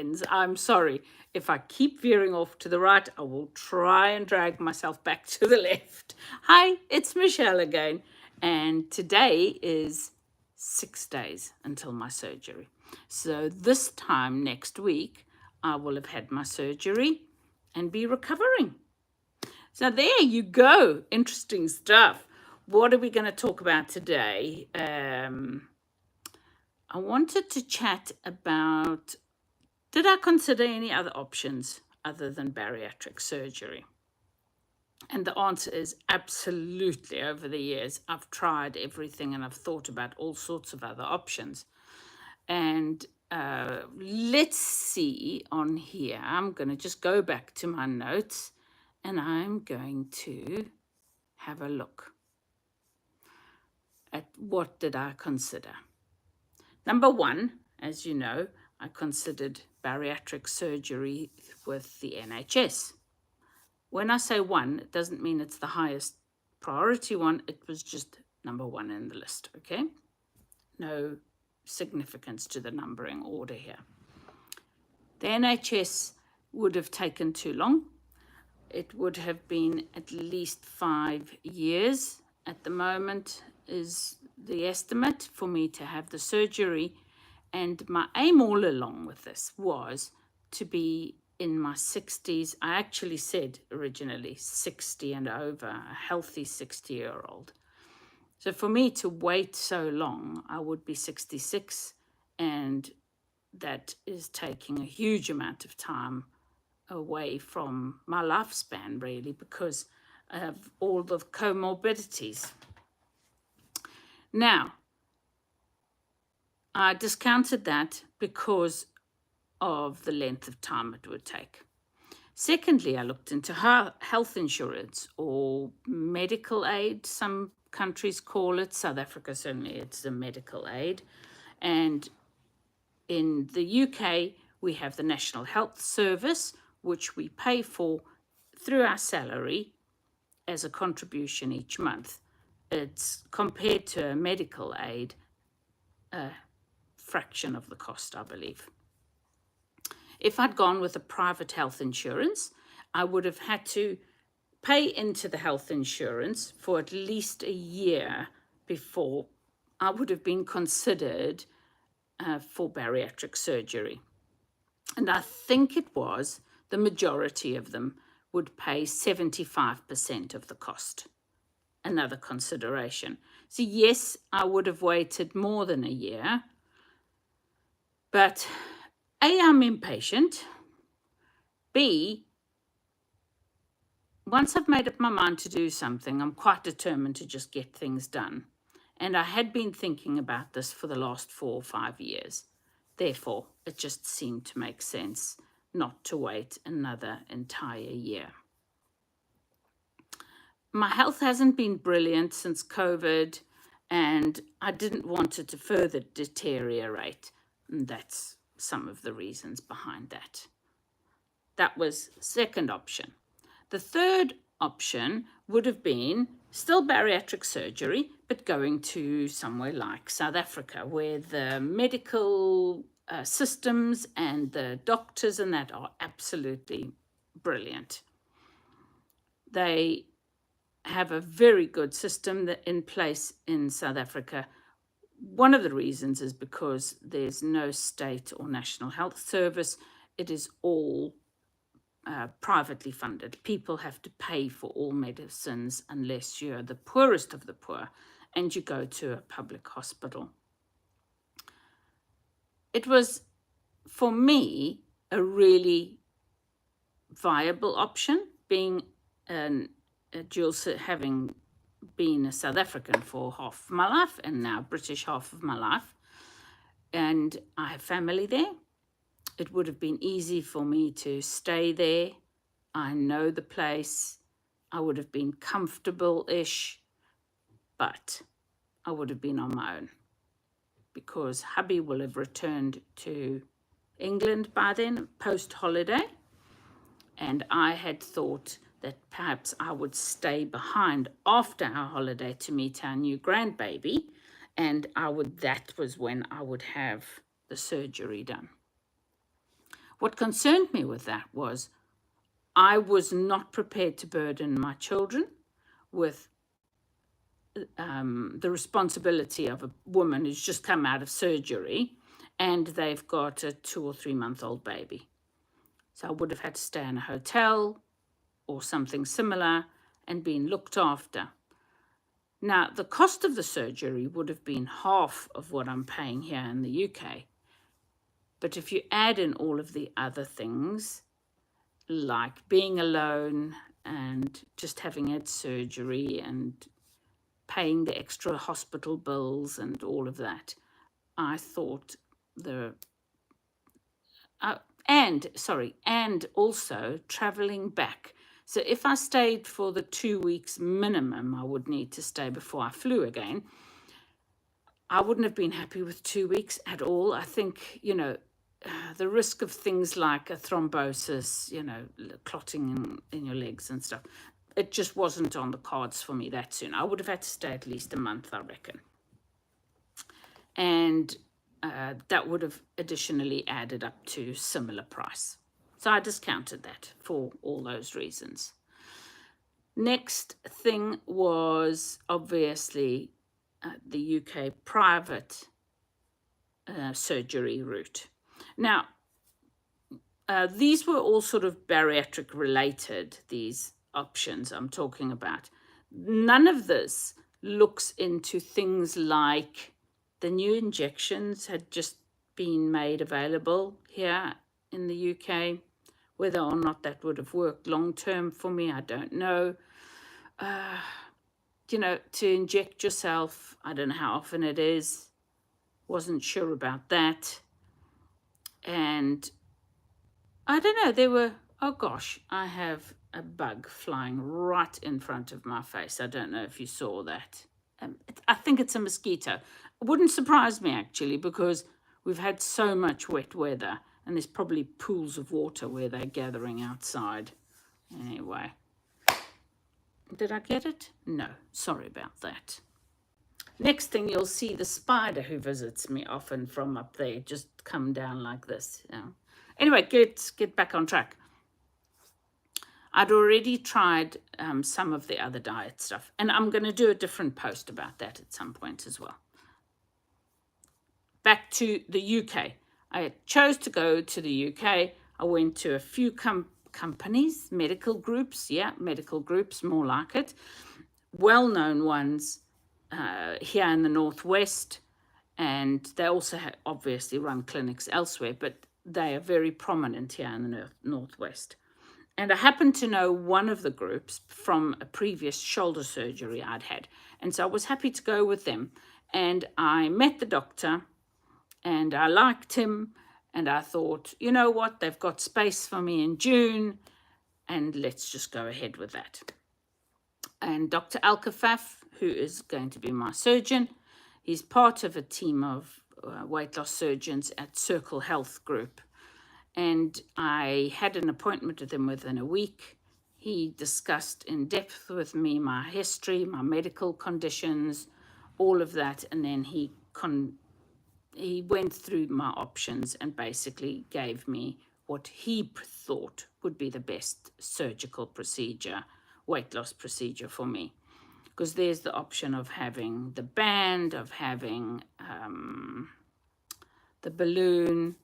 lens. I'm sorry. If I keep veering off to the right, I will try and drag myself back to the left. Hi, it's Michelle again. And today is 6 days until my surgery. So this time next week, I will have had my surgery and be recovering. So there you go. Interesting stuff. What are we going to talk about today? I wanted to chat about, did I consider any other options other than bariatric surgery? And the answer is absolutely. Over the years, I've tried everything and I've thought about all sorts of other options. And let's see on here. I'm going to just go back to my notes and I'm going to have a look at what did I consider. Number one, as you know, I considered bariatric surgery with the NHS. When I say one, it doesn't mean it's the highest priority one. It was just number one in the list, okay? No significance to the numbering order here. The NHS would have taken too long. It would have been at least 5 years at the moment is the estimate for me to have the surgery. And my aim all along with this was to be in my 60s. I actually said originally 60 and over, a healthy 60-year-old. So for me to wait so long, I would be 66, and that is taking a huge amount of time away from my lifespan, really, because of all the comorbidities. Now, I discounted that because of the length of time it would take. Secondly, I looked into health insurance or medical aid. Some countries call it. South Africa, certainly, it's a medical aid. And in the UK, we have the National Health Service, which we pay for through our salary as a contribution each month. It's compared to a medical aid, a fraction of the cost, I believe. If I'd gone with a private health insurance, I would have had to pay into the health insurance for at least a year before I would have been considered for bariatric surgery. And I think it was the majority of them would pay 75% of the cost. Another consideration. So yes, I would have waited more than a year, but A, I'm impatient. B, once I've made up my mind to do something, I'm quite determined to just get things done. And I had been thinking about this for the last 4 or 5 years. Therefore, it just seemed to make sense not to wait another entire year. My health hasn't been brilliant since COVID, and I didn't want it to further deteriorate. And that's some of the reasons behind that. That was second option. The third option would have been still bariatric surgery, but going to somewhere like South Africa, where the medical systems and the doctors and that are absolutely brilliant. They have a very good system in place in South Africa. One of the reasons is because there's no state or national health service. It is all privately funded. People have to pay for all medicines unless you're the poorest of the poor and you go to a public hospital. It was, for me, a really viable option, being having been a South African for half of my life and now British half of my life, and I have family there. It would have been easy for me to stay there. I know the place. I would have been comfortable-ish, but I would have been on my own because hubby will have returned to England by then, post-holiday, and I had thought that perhaps I would stay behind after our holiday to meet our new grandbaby, and that was when I would have the surgery done. What concerned me with that was I was not prepared to burden my children with the responsibility of a woman who's just come out of surgery and they've got a 2 or 3 month old baby. So I would have had to stay in a hotel or something similar and been looked after. Now, the cost of the surgery would have been half of what I'm paying here in the UK. But if you add in all of the other things, like being alone and just having had surgery and paying the extra hospital bills and all of that, I thought and also traveling back. So if I stayed for the 2 weeks minimum I would need to stay before I flew again, I wouldn't have been happy with 2 weeks at all. I think, the risk of things like a thrombosis, clotting in your legs and stuff, it just wasn't on the cards for me that soon. I would have had to stay at least a month, I reckon. And that would have additionally added up to similar price. So I discounted that for all those reasons. Next thing was obviously the UK private surgery route. Now, these were all sort of bariatric related, these options I'm talking about. None of this looks into things like the new injections had just been made available here in the UK. Whether or not that would have worked long term for me, I don't know. To inject yourself, I don't know how often it is. Wasn't sure about that. And I don't know, there were, oh gosh, I have a bug flying right in front of my face. I don't know if you saw that. I think it's a mosquito. It wouldn't surprise me actually, because we've had so much wet weather and there's probably pools of water where they're gathering outside. Anyway, did I get it? No, sorry about that. Next thing, you'll see the spider who visits me often from up there just come down like this. Anyway, get back on track. I'd already tried some of the other diet stuff, and I'm going to do a different post about that at some point as well. Back to the UK. I chose to go to the UK. I went to a few companies, medical groups, more like it, well-known ones here in the Northwest, and they also obviously run clinics elsewhere, but they are very prominent here in the Northwest. And I happened to know one of the groups from a previous shoulder surgery I'd had, and so I was happy to go with them. And I met the doctor, and I liked him, and I thought, you know what, they've got space for me in June, and let's just go ahead with that. And Dr. Al-Kafaf, who is going to be my surgeon, he's part of a team of weight loss surgeons at Circle Health Group. And I had an appointment with him within a week. He discussed in depth with me my history, my medical conditions, all of that, and then he went through my options and basically gave me what he thought would be the best surgical procedure, weight loss procedure for me. Because there's the option of having the band, of having the balloon,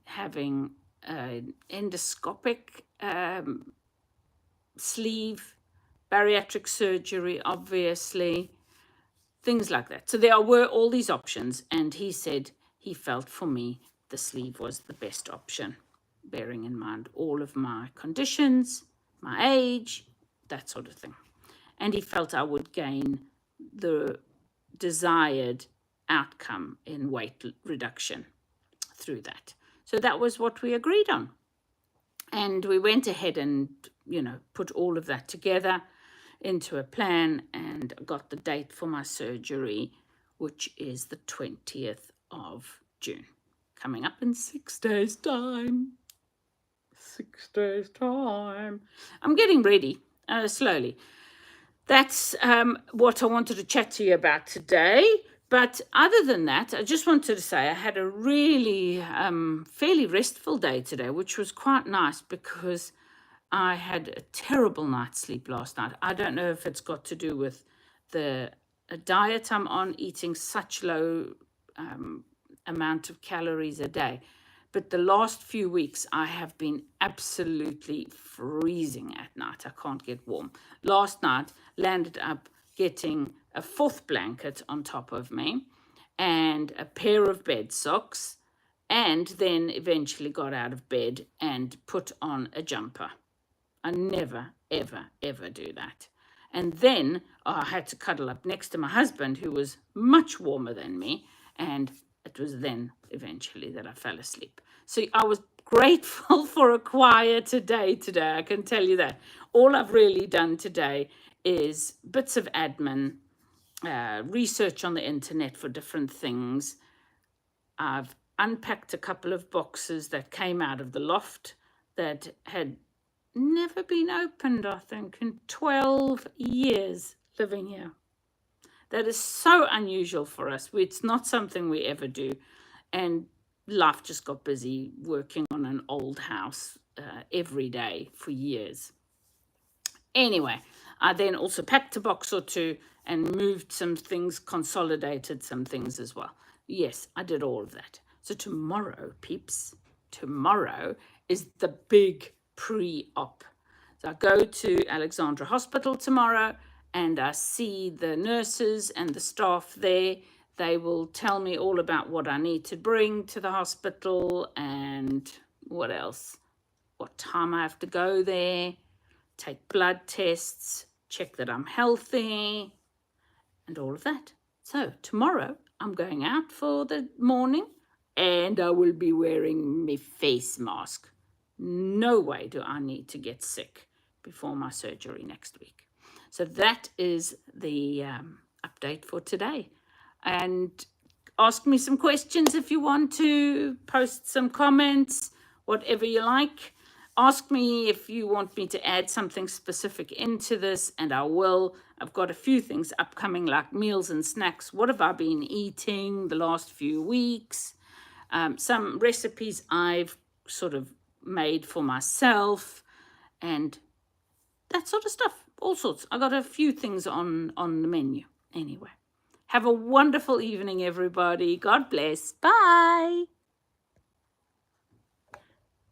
having an endoscopic sleeve, bariatric surgery, obviously, things like that. So there were all these options, and he said he felt for me the sleeve was the best option, bearing in mind all of my conditions, my age, that sort of thing. And he felt I would gain the desired outcome in weight reduction through that. So that was what we agreed on. And we went ahead and, put all of that together into a plan and got the date for my surgery, which is the 20th of June, coming up in 6 days' time. 6 days' time. I'm getting ready slowly. That's what I wanted to chat to you about today. But other than that, I just wanted to say I had a really fairly restful day today, which was quite nice because I had a terrible night's sleep last night. I don't know if it's got to do with the diet I'm on, eating such low amount of calories a day. But the last few weeks, I have been absolutely freezing at night. I can't get warm. Last night, landed up getting a fourth blanket on top of me and a pair of bed socks, and then eventually got out of bed and put on a jumper. I never, ever, ever do that. And then I had to cuddle up next to my husband, who was much warmer than me, and it was then eventually that I fell asleep. So I was grateful for a quieter day today, I can tell you that. All I've really done today is bits of admin, research on the internet for different things. I've unpacked a couple of boxes that came out of the loft that had never been opened, I think, in 12 years living here. That is so unusual for us. It's not something we ever do. And life just got busy working on an old house every day for years. Anyway, I then also packed a box or two and moved some things, consolidated some things as well. Yes, I did all of that. So tomorrow, peeps, tomorrow is the big pre-op. So I go to Alexandra Hospital tomorrow and I see the nurses and the staff there. They will tell me all about what I need to bring to the hospital and what else, what time I have to go there, take blood tests, check that I'm healthy, and all of that. So tomorrow I'm going out for the morning and I will be wearing my face mask. No way do I need to get sick before my surgery next week. So that is the update for today. And ask me some questions if you want to, post some comments, whatever you like. Ask me if you want me to add something specific into this, and I will. I've got a few things upcoming, like meals and snacks. What have I been eating the last few weeks? Some recipes I've sort of made for myself, and that sort of stuff, all sorts. I got a few things on the menu. Anyway, have a wonderful evening, everybody. God bless. Bye.